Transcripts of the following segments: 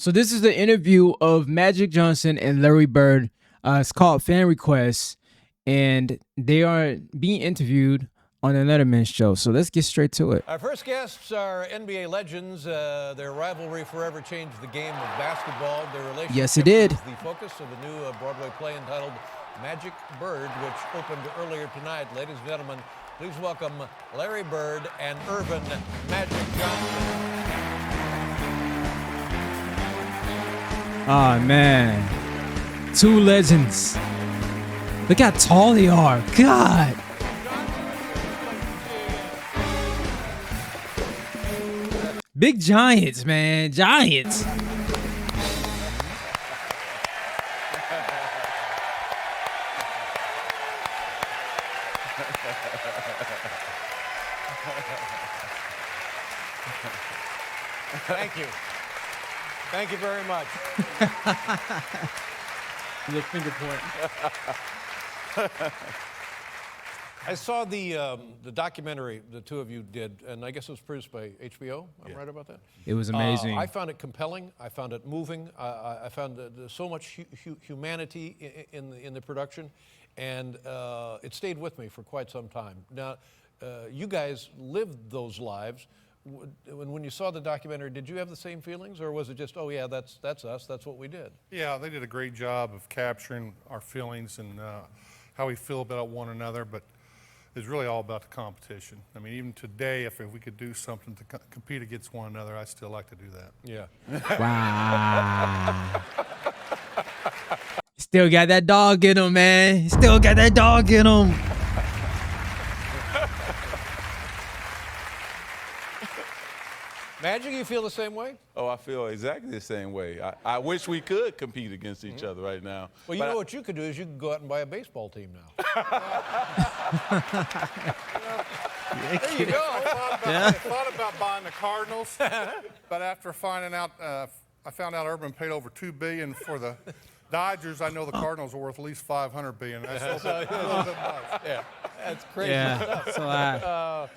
So this is the interview of Magic Johnson and Larry Bird. It's called Fan Requests, and they are being interviewed on the Letterman show. So let's get straight to it. Our first guests are NBA legends. Their rivalry forever changed the game of basketball. Their relationship Yes, it did. is the focus of a new Broadway play entitled Magic Bird, which opened earlier tonight. Ladies and gentlemen, please welcome Larry Bird and Irvin Magic Johnson. Oh, man. Two legends. Look how tall they are. God. Big giants, man. Giants. Thank you. Thank you very much. The finger point. I saw the documentary the two of you did, and I guess it was produced by HBO. I'm right about that? It was amazing. I found it compelling. I found it moving. I found so much humanity in the production, and it stayed with me for quite some time. Now, you guys lived those lives. When you saw the documentary, did you have the same feelings, or was it just, oh yeah, that's us, that's what we did? Yeah, they did a great job of capturing our feelings and how we feel about one another, but it's really all about the competition. I mean, even today, if we could do something to compete against one another, I'd still like to do that. Yeah. Wow. Still got that dog in him, man. Still got that dog in him. Magic, you feel the same way? Oh, I feel exactly the same way. I wish we could compete against each other right now. Well, you know what you could do is you could go out and buy a baseball team now. There you go. I thought about buying the Cardinals, but after finding out, I found out Urban paid over $2 billion for the Dodgers. I know the Cardinals are worth at least $500 billion. That's a little bit much. Yeah, that's crazy Yeah, stuff.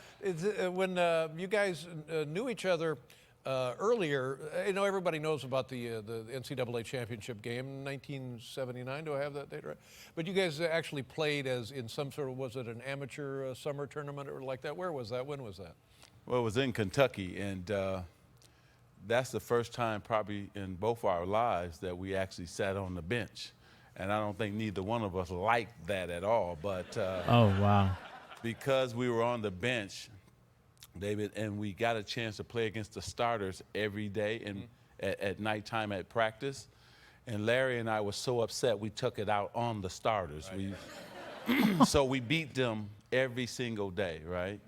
When you guys knew each other earlier, you know, everybody knows about the NCAA championship game in 1979. Do I have that date right? But you guys actually played as in some sort of, was it an amateur summer tournament or like that? Where was that? When was that? Well, it was in Kentucky, and that's the first time probably in both our lives that we actually sat on the bench. And I don't think neither one of us liked that at all, but oh, wow. because we were on the bench, David, and we got a chance to play against the starters every day and at nighttime at practice. And Larry and I were so upset we took it out on the starters. Right. So we beat them every single day, right?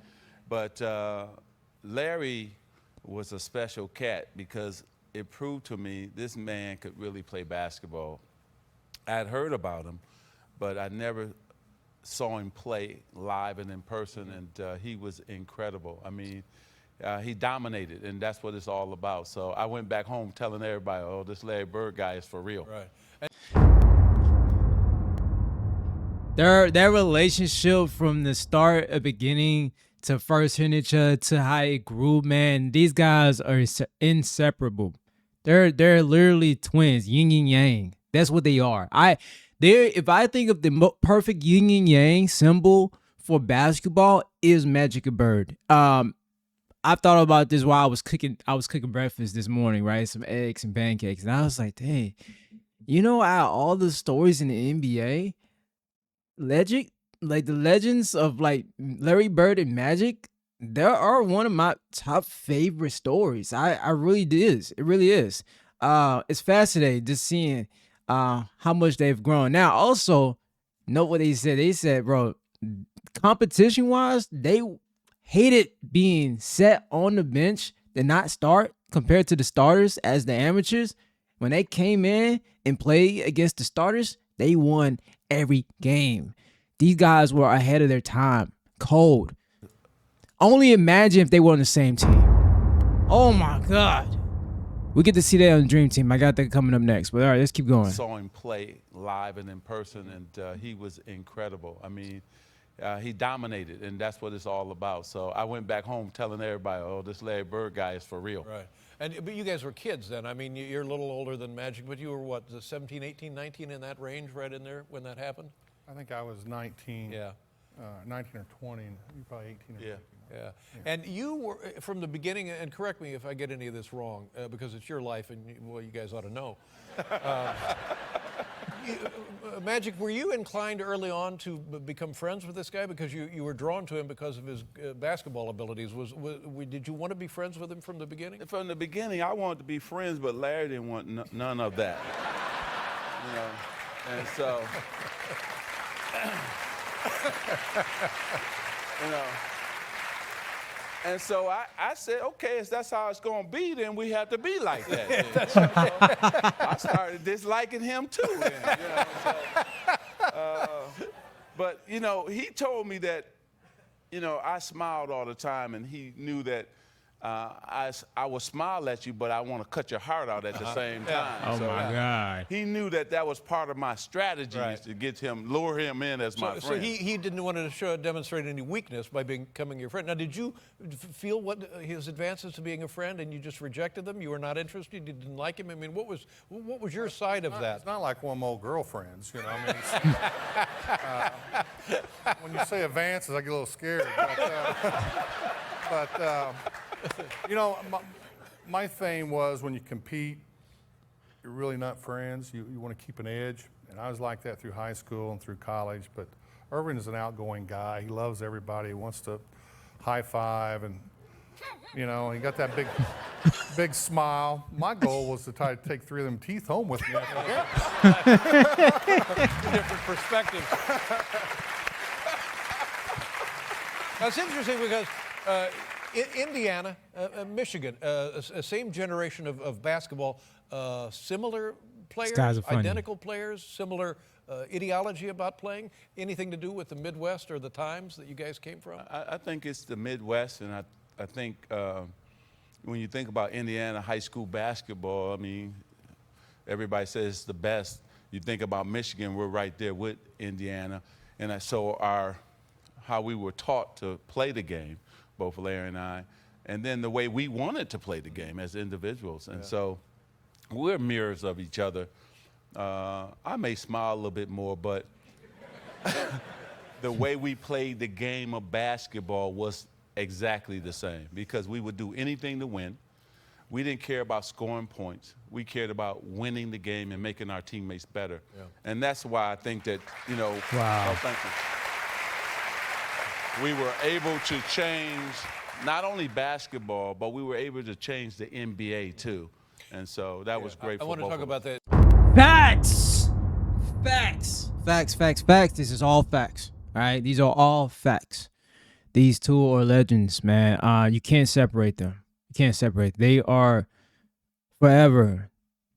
But Larry was a special cat because it proved to me this man could really play basketball. I'd heard about him, but I never saw him play live and in person, and he was incredible. I mean, he dominated, and that's what it's all about. So I went back home telling everybody, oh, this Larry Bird guy is for real. Right. Their relationship from the start, beginning to first hitting each other to how it grew, man, these guys are inseparable. They're literally twins, yin and yang. That's what they are. If I think of the perfect yin and yang symbol for basketball is Magic Bird. I thought about this while I was cooking breakfast this morning, right? Some eggs and pancakes. And I was like, dang, you know, out of all the stories in the NBA, the legends of like Larry Bird and Magic, there are one of my top favorite stories. I really is. It really is. It's fascinating just seeing how much they've grown. Now, also, note what they said. They said, bro, competition-wise, they hated being set on the bench to not start compared to the starters as the amateurs. When they came in and played against the starters, they won every game. These guys were ahead of their time. Cold. Only imagine if they were on the same team. Oh, my God. We get to see that on the Dream Team. I got that coming up next. But all right, let's keep going. Saw him play live and in person, and he was incredible. I mean, he dominated, and that's what it's all about. So I went back home telling everybody, oh, this Larry Bird guy is for real. Right. But you guys were kids then. I mean, you're a little older than Magic, but you were what, 17, 18, 19 in that range, right in there when that happened? I think I was 19. Yeah. 19 or 20. You probably 18 or 19. Yeah. And you were, from the beginning, and correct me if I get any of this wrong, because it's your life and, well, you guys ought to know. Magic, were you inclined early on to become friends with this guy because you were drawn to him because of his basketball abilities? Did you want to be friends with him from the beginning? From the beginning, I wanted to be friends, but Larry didn't want none of that. You know, and so, you know. And so I said, okay, if that's how it's going to be, then we have to be like that. Then, so I started disliking him too. Then, you know, but, you know, he told me that, you know, I smiled all the time, and he knew that I will smile at you, but I want to cut your heart out at the same time. Oh, so my God. He knew that was part of my strategy, is to get him, lure him in as my friend. So he didn't want to demonstrate any weakness by becoming your friend. Now, did you feel what his advances to being a friend, and you just rejected them? You were not interested? You didn't like him? I mean, what was your side of that? It's not like one of my old girlfriends, you know. I mean, when you say advances, I get a little scared. But you know, my thing was when you compete, you're really not friends. You want to keep an edge. And I was like that through high school and through college. But Irvin is an outgoing guy. He loves everybody. He wants to high five. And, you know, he got that big smile. My goal was to try to take 3 of them teeth home with me. Different perspectives. That's interesting because Indiana, Michigan, same generation of basketball, similar players, identical players, similar ideology about playing. Anything to do with the Midwest or the times that you guys came from? I think it's the Midwest, and I think when you think about Indiana high school basketball, I mean, everybody says it's the best. You think about Michigan, we're right there with Indiana, and so how we were taught to play the game, both Larry and I, and then the way we wanted to play the game as individuals. And so we're mirrors of each other. I may smile a little bit more, but the way we played the game of basketball was exactly the same, because we would do anything to win. We didn't care about scoring points. We cared about winning the game and making our teammates better. Yeah. And that's why I think that, you know, wow. Thank you. We were able to change not only basketball, but we were able to change the NBA too. And so that was great for both of us. I want to talk about that. Facts. Facts. Facts, facts, facts. This is all facts. All right? These are all facts. These two are legends, man. You can't separate them. You can't separate. They are forever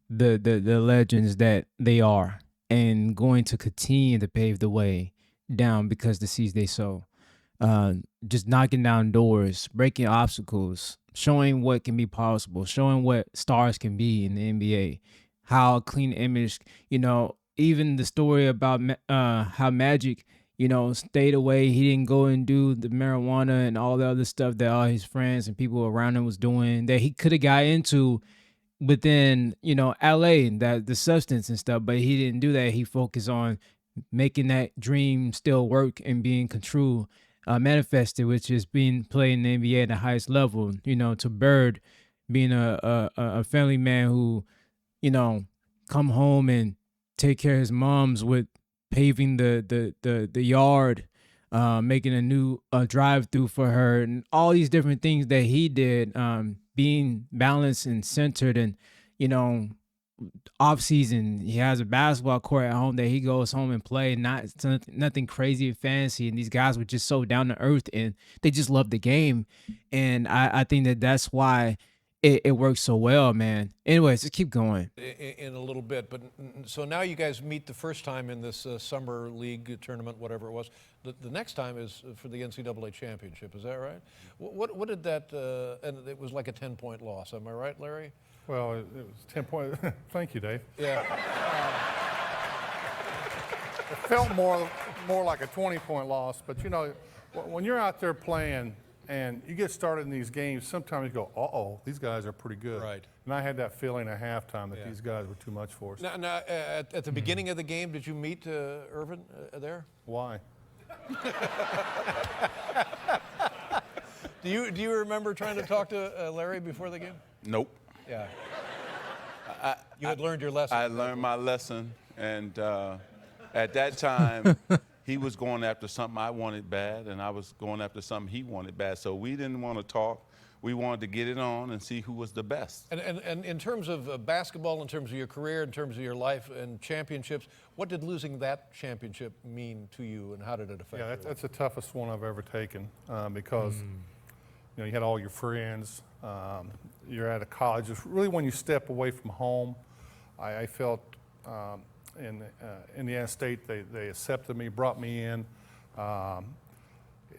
the legends that they are, and going to continue to pave the way down because the seeds they sow. Just knocking down doors, breaking obstacles, showing what can be possible, showing what stars can be in the NBA, how a clean image, you know, even the story about how Magic, you know, stayed away. He didn't go and do the marijuana and all the other stuff that all his friends and people around him was doing that he could have got into within, you know, LA, that the substance and stuff, but he didn't do that. He focused on making that dream still work and being true. Manifested, which is being played in the NBA at the highest level, you know, to Bird being a family man who, you know, come home and take care of his moms with paving the yard, making a new drive-through for her, and all these different things that he did, being balanced and centered. And, you know, off season, he has a basketball court at home that he goes home and play, nothing crazy and fancy. And these guys were just so down to earth, and they just love the game. And I think that's why it works so well, man. Anyways, just keep going. In a little bit, but so now you guys meet the first time in this summer league tournament, whatever it was. The next time is for the NCAA championship. Is that right? What did that? And it was like a 10-point loss. Am I right, Larry? Well, it was 10 points. Thank you, Dave. Yeah. It felt more like a 20-point loss, but you know, when you're out there playing And you get started in these games, sometimes you go, uh-oh, these guys are pretty good. Right. And I had that feeling at halftime that Yeah. these guys were too much for us. Now at the beginning of the game, did you meet Irvin there? Why? Do you remember trying to talk to Larry before the game? Nope. Yeah. You had learned your lesson. I learned my lesson, and at that time, he was going after something I wanted bad, and I was going after something he wanted bad. So we didn't want to talk. We wanted to get it on and see who was the best. And in terms of basketball, in terms of your career, in terms of your life and championships, what did losing that championship mean to you, and how did it affect Yeah, you? that's the toughest one I've ever taken because you you had all your friends. You're at a college. It's really when you step away from home. I felt in Indiana State they accepted me, brought me in.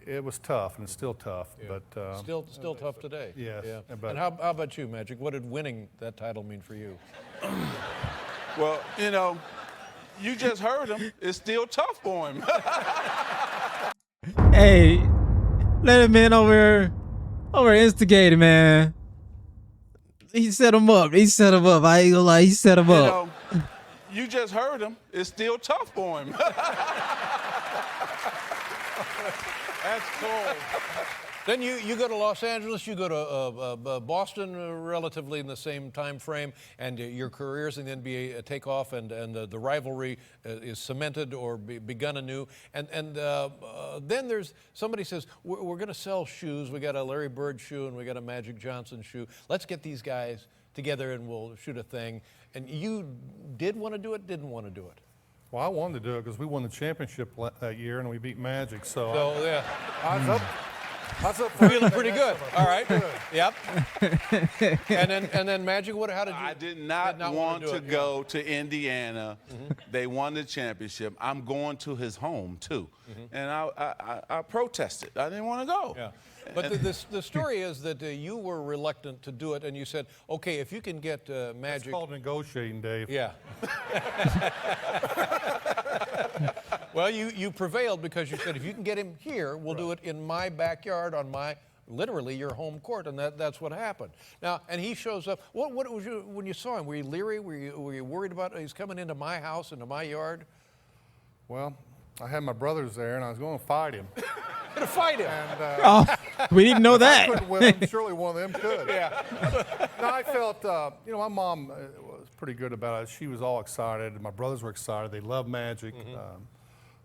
It was tough, and it's still tough. Yeah. But still tough today. Yes, Yeah. but- And how about you, Magic? What did winning that title mean for you? Well, you just heard him. It's still tough for him. Hey, Letterman over instigated, man. He set him up. I ain't gonna lie. He set him up. You just heard him. It's still tough for him. That's cool. Then you go to Los Angeles, you go to Boston relatively in the same time frame, and your careers in the NBA take off, and the rivalry is cemented or begun anew. And then there's somebody says, we're going to sell shoes. We got a Larry Bird shoe and we got a Magic Johnson shoe. Let's get these guys together and we'll shoot a thing. And you did want to do it, didn't want to do it? well, I wanted to do it because we won the championship that year and we beat Magic. So, So, yeah. I was up. I was up for Feeling pretty good. All right. Yep. And then Magic, how did you? I did not want to go to Indiana. They won the championship. I'm going to his home too, and I protested. I didn't want to go. Yeah. But the story is that you were reluctant to do it, and you said, okay, if you can get It's Magic. called negotiating, Dave. Yeah. Well, you prevailed because you said, if you can get him here, we'll do it in my backyard on literally your home court, and that's what happened. Now, and he shows up. What was you when you saw him? Were you leery? Were you worried about he's coming into my house, into my yard? Well, I had my brothers there, and I was going to fight him. Gonna fight him. And Oh, we didn't know I that. couldn't win him. Surely one of them could. Yeah. No, I felt, my mom was pretty good about it. She was all excited. My brothers were excited. They loved Magic.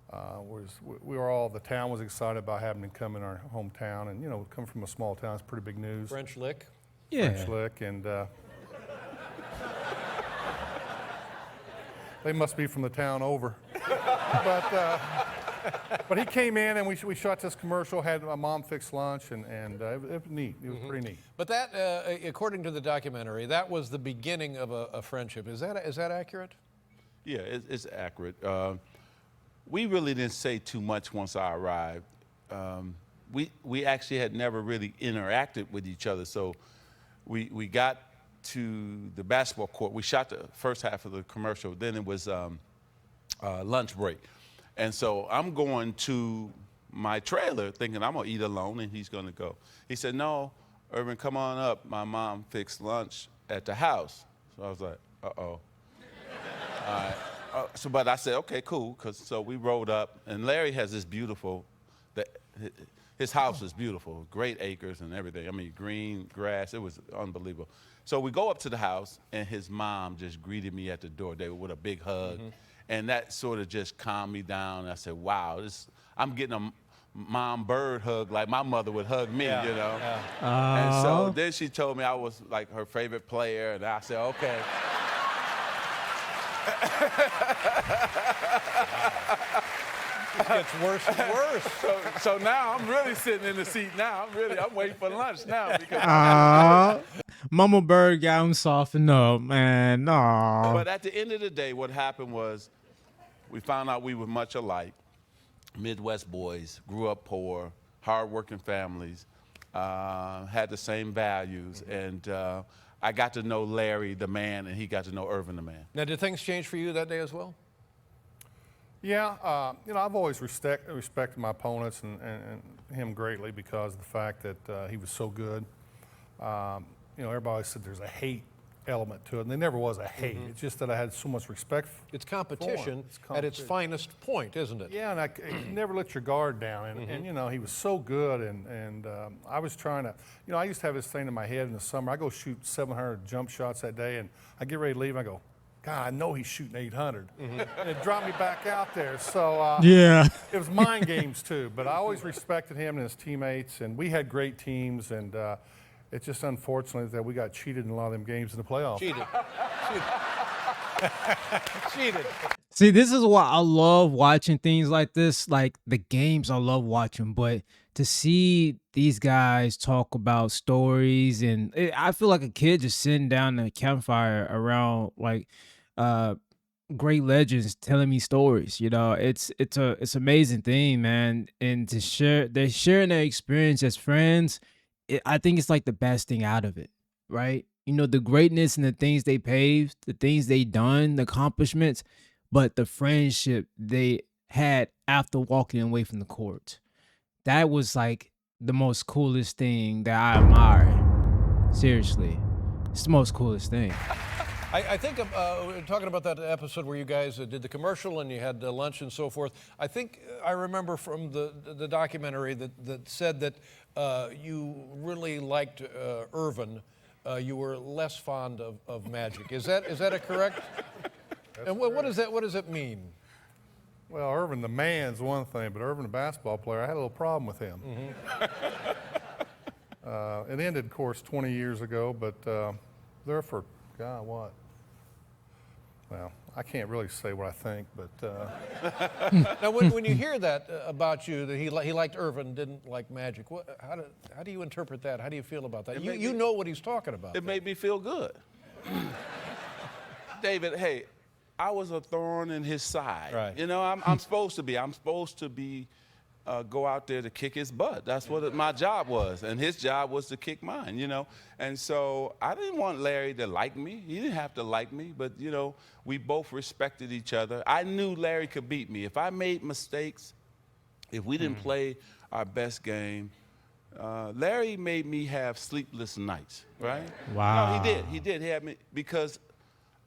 The town was excited about having him come in our hometown. And, coming from a small town, it's pretty big news. French lick. Yeah. Schlick, and they must be from the town over. But he came in, and we shot this commercial, had my mom fix lunch, and it was neat. It was pretty neat. But that, according to the documentary, that was the beginning of a friendship. Is that accurate? Yeah, it's accurate. We really didn't say too much once I arrived. We actually had never really interacted with each other. So we got to the basketball court. We shot the first half of the commercial. Then it was lunch break. And so I'm going to my trailer thinking I'm going to eat alone and he's going to go. He said, no, Irvin, come on up. My mom fixed lunch at the house. So I was like, uh-oh. All right. But I said, okay, cool. So we rode up, and Larry has this beautiful, his house is beautiful, great acres and everything. I mean, green grass, it was unbelievable. So we go up to the house, and his mom just greeted me at the door, David, with a big hug. And that sort of just calmed me down. I said, wow, I'm getting a mom bird hug like my mother would hug me, Yeah. And so then she told me I was like her favorite player, and I said, okay. It gets worse and worse. So now I'm really sitting in the seat now. I'm waiting for lunch now because. Mama Bird got him softened up, man. No. But at the end of the day, what happened was we found out we were much alike. Midwest boys, grew up poor, hardworking families, had the same values, and I got to know Larry, the man, and he got to know Irvin, the man. Now, did things change for you that day as well? Yeah, you know, I've always respected my opponents and him greatly because of the fact that he was so good. You know, everybody said there's a hate element to it, and there never was a hate. It's just that I had so much respect It's for him. competition It's at its competition. finest point, isn't it? Yeah, and you never let your guard down. And you know, he was so good. And I was trying to, you know, I used to have this thing in my head in the summer. I go shoot 700 jump shots that day, and I get ready to leave, and I go, God, I know he's shooting 800. And it dropped me back out there. So Yeah. it was mind games too. But I always respected him and his teammates, and we had great teams. And it's just unfortunate that we got cheated in a lot of them games in the playoffs. Cheated. Cheated. See, this is why I love watching things like this, like the games I love watching, but to see these guys talk about stories and I feel like a kid just sitting down at a campfire around like uh great legends telling me stories. You know, it's amazing thing, man. And to share they're sharing their experience as friends, I think it's like the best thing out of it, right? You know, the greatness and the things they paved, the things they done, the accomplishments, but the friendship they had after walking away from the court. That was like the most coolest thing that I admire. Seriously. It's the most coolest thing. I think talking about that episode where you guys did the commercial and you had lunch and so forth. I think I remember from the documentary that said that you really liked Irvin. You were less fond of Magic. Is that a correct? And what does that mean? Well, Irvin the man's one thing, but Irvin the basketball player, I had a little problem with him. It ended, of course, 20 years ago, but there for, God, what? Well, I can't really say what I think, but... Now, when you hear that about you, that he liked Irvin, didn't like Magic, how do you interpret that? How do you feel about that? You know what he's talking about. It made me feel good. David, hey, I was a thorn in his side. Right. You know, I'm supposed to be. I'm supposed to be go out there to kick his butt. That's what my job was, and his job was to kick mine. You know, and so I didn't want Larry to like me. He didn't have to like me, but you know, we both respected each other. I knew Larry could beat me if I made mistakes, if we didn't play our best game. Larry made me have sleepless nights. Right? Wow. No, he did. He did. He had me because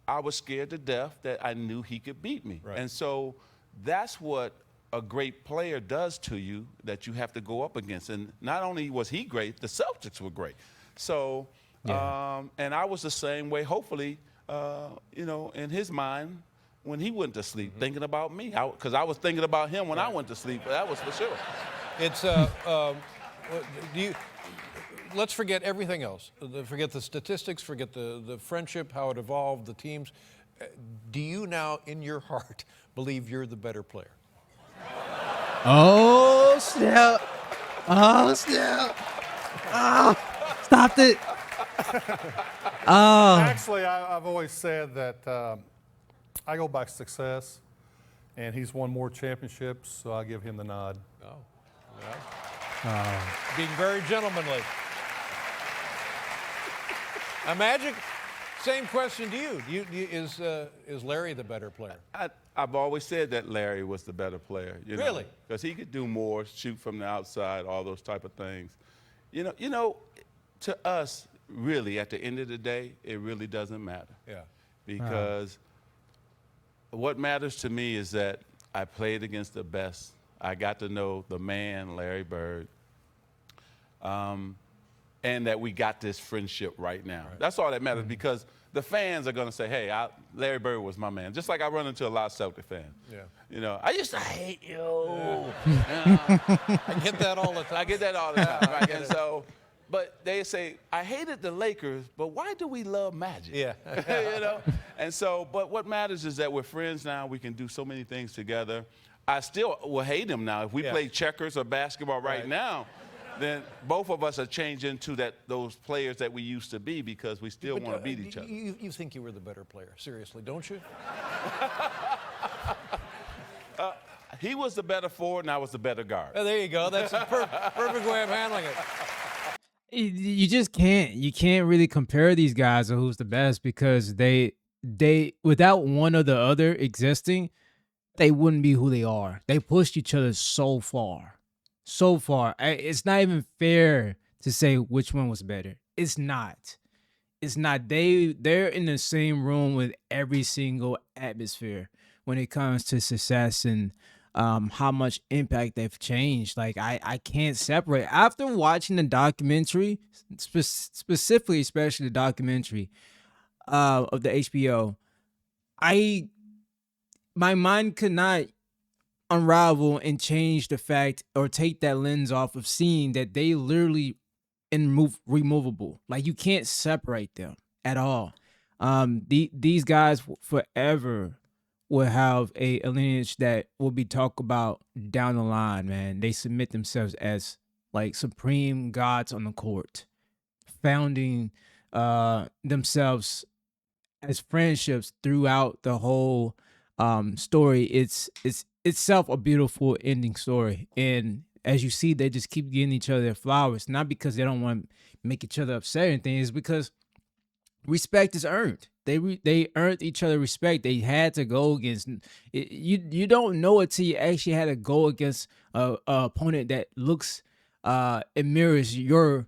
I was scared to death that I knew he could beat me. Right. And so that's what a great player does to you that you have to go up against. And not only was he great, the Celtics were great. So, and I was the same way, hopefully, you know, in his mind when he went to sleep, thinking about me. Because I was thinking about him when I went to sleep. That was for sure. It's let's forget everything else. Forget the statistics, forget the friendship, how it evolved, the teams. Do you now, in your heart, believe you're the better player? Oh, snap. Oh, snap. Oh, stopped it. Oh. Actually, I've always said that I go by success, and he's won more championships, so I give him the nod. Oh, yeah. Being very gentlemanly. Now, Magic, same question to you. Is Larry the better player? I've always said that Larry was the better player. You know, Really? because he could do more, shoot from the outside, all those type of things. You know, to us, really, at the end of the day, it really doesn't matter. Yeah. Because what matters to me is that I played against the best. I got to know the man, Larry Bird, and that we got this friendship right now. Right. That's all that matters because the fans are going to say, hey, Larry Bird was my man. Just like I run into a lot of Celtic fans. Yeah. You know, I used to hate you. Yeah. I get that all the time. I get that all the time. Right? And so, but they say, I hated the Lakers, but why do we love Magic? Yeah. You know? And so, but what matters is that we're friends now. We can do so many things together. I still will hate him now. If we play checkers or basketball right now, then both of us are changing to those players that we used to be because we still want to beat each other. You think you were the better player, seriously, don't you? He was the better forward, and I was the better guard. Oh, there you go. That's a perfect way of handling it. You just can't. You can't really compare these guys to who's the best because they without one or the other existing, they wouldn't be who they are. They pushed each other so far, so far. It's not even fair to say which one was better. It's not. It's not. They're in the same room with every single atmosphere when it comes to success and how much impact they've changed. Like I can't separate after watching the documentary, specifically, especially the documentary of the HBO. I My mind could not unravel and change the fact or take that lens off of seeing that they literally removable. Like you can't separate them at all. These guys forever will have a lineage that will be talked about down the line, man. They submit themselves as like supreme gods on the court, founding themselves as friendships throughout the whole story. It's itself a beautiful ending story, and as you see, they just keep giving each other their flowers, not because they don't want to make each other upset or anything. It's because respect is earned. They earned each other respect. They had to go against you. Don't know it till you actually had to go against a opponent that looks it mirrors your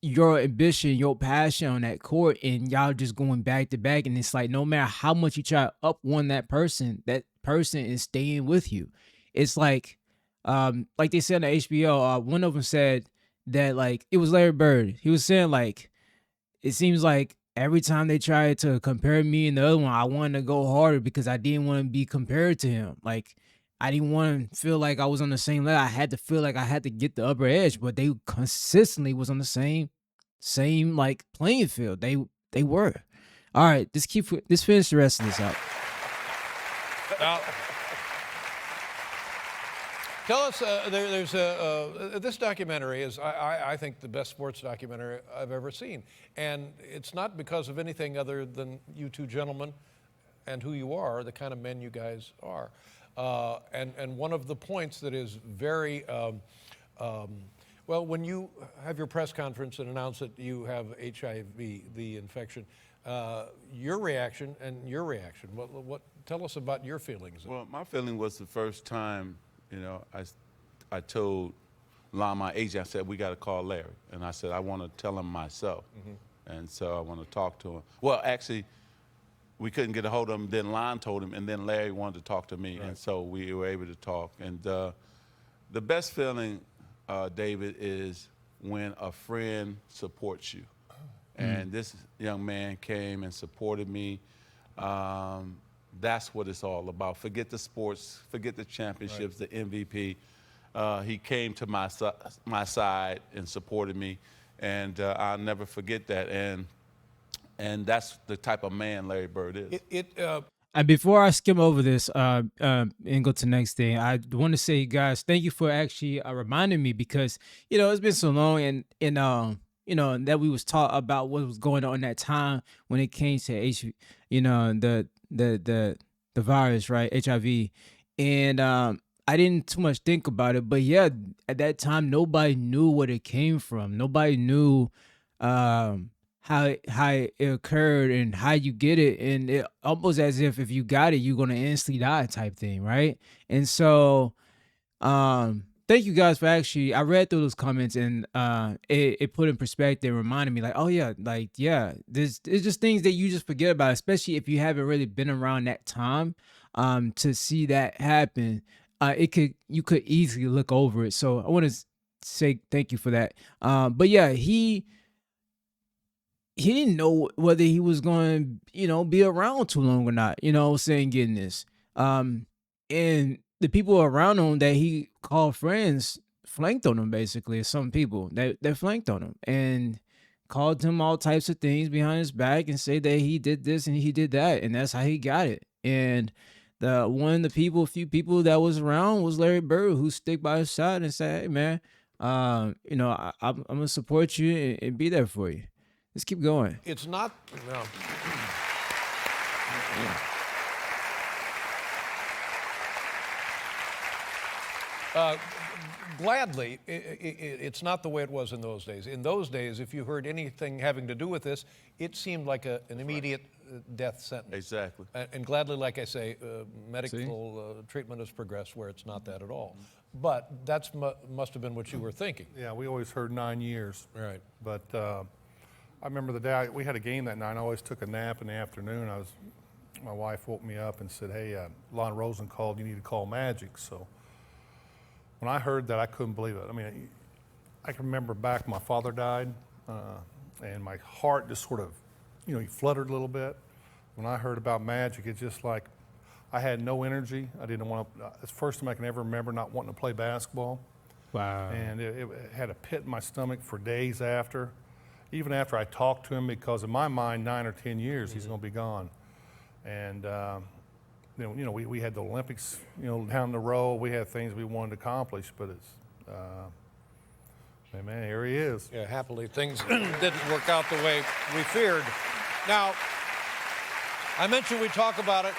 your ambition, your passion on that court, and y'all just going back to back. And it's like no matter how much you try to up one that person is staying with you. It's like they said on the HBO, one of them said that like it was Larry Bird. He was saying like it seems like every time they tried to compare me and the other one, I wanted to go harder because I didn't want to be compared to him. Like I didn't want to feel like I was on the same level. I had to feel like I had to get the upper edge, but they consistently was on the same like playing field. They were. All right, let's finish the rest of this up. Now, tell us, this documentary is, I think, the best sports documentary I've ever seen. And it's not because of anything other than you two gentlemen and who you are, the kind of men you guys are. And one of the points that is very, well, when you have your press conference and announce that you have HIV, the infection, your reaction and your reaction, tell us about your feelings. Well, my feeling was the first time, I told Lon, my agent, I said, we got to call Larry. And I said, I want to tell him myself. Mm-hmm. And so I want to talk to him. Well, actually, we couldn't get a hold of him. Then Lon told him, and then Larry wanted to talk to me. Right. And so we were able to talk. And the best feeling, David, is when a friend supports you. And this young man came and supported me. That's what it's all about. Forget the sports, forget the championships, right. The MVP. He came to my side and supported me, and I'll never forget that. And that's the type of man Larry Bird is. And before I skim over this and go to the next thing, I want to say, guys, thank you for actually reminding me because it's been so long, and that we was taught about what was going on at that time when it came to the virus, right? HIV, and I didn't too much think about it, but yeah, at that time nobody knew what it came from. Nobody knew how it occurred and how you get it, and it almost as if you got it, you're gonna instantly die type thing, right? And so, thank you guys for actually. I read through those comments and it put in perspective, reminded me like, oh yeah, like yeah, it's just things that you just forget about, especially if you haven't really been around that time, to see that happen. You could easily look over it. So I want to say thank you for that. But yeah, he didn't know whether he was going to, be around too long or not, saying getting this. And the people around him that he called friends flanked on him, basically. Some people that flanked on him and called him all types of things behind his back and say that he did this and he did that. And that's how he got it. And few people that was around was Larry Bird, who stick by his side and say, hey man, I'm going to support you and be there for you. Let's keep going. It's not. No. Gladly, it's not the way it was in those days. In those days, if you heard anything having to do with this, it seemed like an immediate death sentence. Exactly. And gladly, like I say, medical treatment has progressed where it's not that at all. But that's must have been what you were thinking. Yeah, we always heard 9 years. Right. But I remember the day we had a game that night. I always took a nap in the afternoon. My wife woke me up and said, "Hey, Lon Rosen called. You need to call Magic." So when I heard that, I couldn't believe it. I mean, I can remember back my father died, and my heart just sort of, he fluttered a little bit. When I heard about Magic, it's just like I had no energy. I didn't want to. It's the first time I can ever remember not wanting to play basketball. Wow. And it had a pit in my stomach for days after, even after I talked to him, because in my mind, 9 or 10 years, he's going to be gone. And we had the Olympics, down the road. We had things we wanted to accomplish, but it's, man, here he is. Yeah, happily things didn't work out the way we feared. Now, I mentioned we talk about it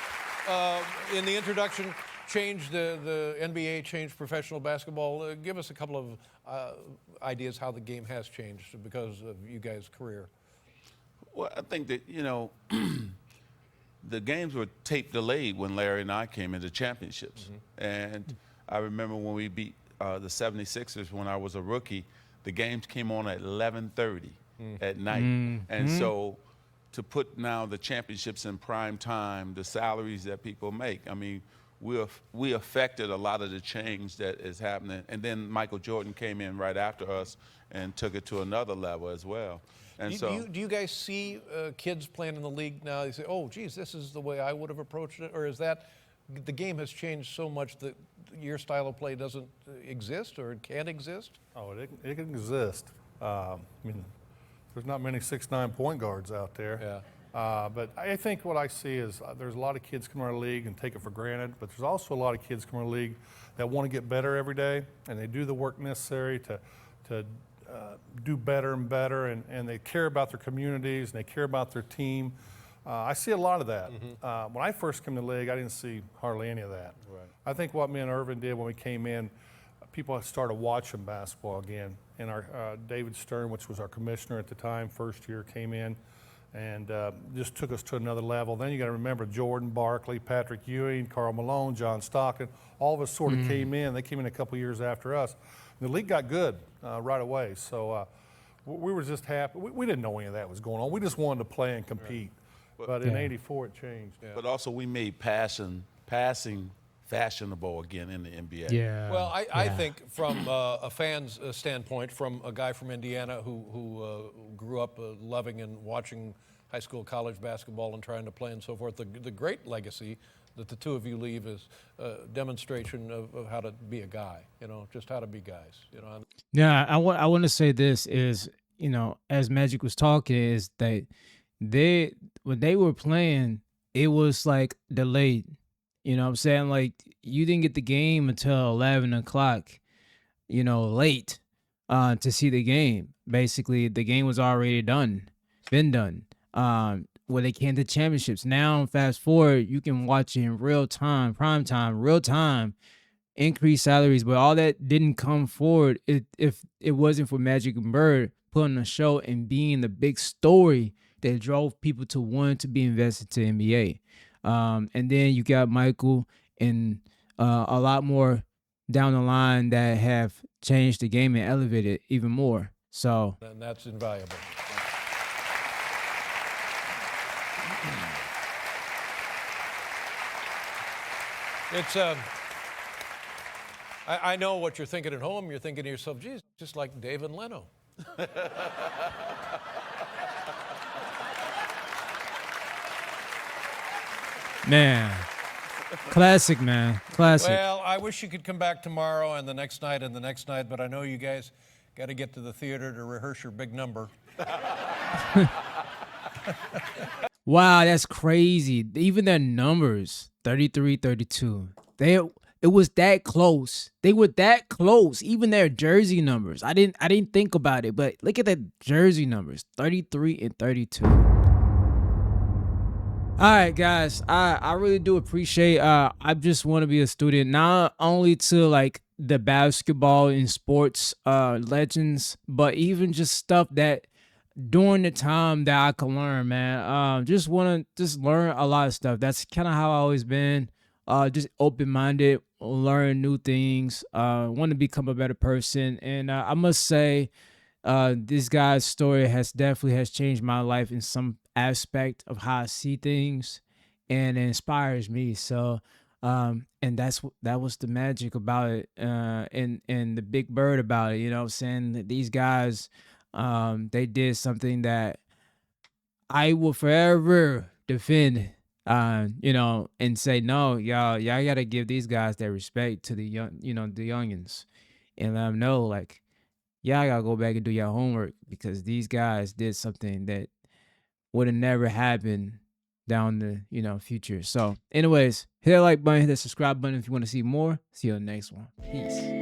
in the introduction. The NBA changed professional basketball. Give us a couple of ideas how the game has changed because of you guys' career. Well, I think that, the games were tape delayed when Larry and I came into championships. And I remember when we beat the 76ers when I was a rookie, the games came on at 11:30 at night. And so to put now the championships in prime time, the salaries that people make, I mean, we affected a lot of the change that is happening. And then Michael Jordan came in right after us and took it to another level as well. And Do you guys see kids playing in the league now? They say, "Oh, geez, this is the way I would have approached it," or is that the game has changed so much that your style of play doesn't exist or it can't exist? Oh, it can exist. I mean, there's not many 6'9" point guards out there. Yeah. But I think what I see is there's a lot of kids come out of the league and take it for granted, but there's also a lot of kids come out of the league that want to get better every day, and they do the work necessary to do better and better, and they care about their communities, and they care about their team. I see a lot of that. When I first came to the league, I didn't see hardly any of that. Right. I think what me and Irvin did when we came in, people started watching basketball again. And our David Stern, which was our commissioner at the time, first year, came in and just took us to another level. Then you got to remember Jordan, Barkley, Patrick Ewing, Karl Malone, John Stockton, all of us sort of came in. They came in a couple years after us. The league got good right away. So we were just happy. We didn't know any of that was going on. We just wanted to play and compete. Right. But in '84, it changed. Yeah. But also we made passing fashionable again in the NBA. Yeah. Well, I think from a fan's standpoint, from a guy from Indiana who grew up loving and watching high school, college basketball and trying to play and so forth, the great legacy that the two of you leave is a demonstration of how to be a guy, just how to be guys. Yeah, I want to say this is, as Magic was talking, is that when they were playing, it was like delayed. You know what I'm saying? Like, you didn't get the game until 11 o'clock, late to see the game. Basically, the game was already been done. When they came to championships. Now, fast forward, you can watch it in real time, prime time, real time, increased salaries. But all that didn't come forward if it wasn't for Magic and Bird putting a show and being the big story that drove people to want to be invested to NBA. And then you got Michael and a lot more down the line that have changed the game and elevated even more. So, And that's invaluable. It's I know what you're thinking at home. You're thinking to yourself, geez, just like Dave and Leno. man, classic, man. Classic. Well, I wish you could come back tomorrow and the next night and the next night, but I know you guys got to get to the theater to rehearse your big number. Wow, that's crazy. Even their numbers, 33, 32. It was that close. They were that close. Even their jersey numbers. I didn't think about it, but look at the jersey numbers, 33 and 32. All right, guys. I really do appreciate I just want to be a student, not only to like the basketball and sports legends, but even just stuff that during the time that I could learn, man. Just want to just learn a lot of stuff. That's kind of how I always been. Just open minded, learn new things. Want to become a better person, and I must say, this guy's story has definitely has changed my life in some aspect of how I see things, and it inspires me. So, and that was the magic about it, and the big bird about it. You know, what I'm saying that these guys, they did something that I will forever defend. You know, and say no, y'all gotta give these guys their respect to the young, you know, the youngins, and let them know like y'all gotta go back and do your homework because these guys did something that would have never happened down the future. So, anyways, hit that like button, hit that subscribe button if you want to see more. See you on the next one. Peace.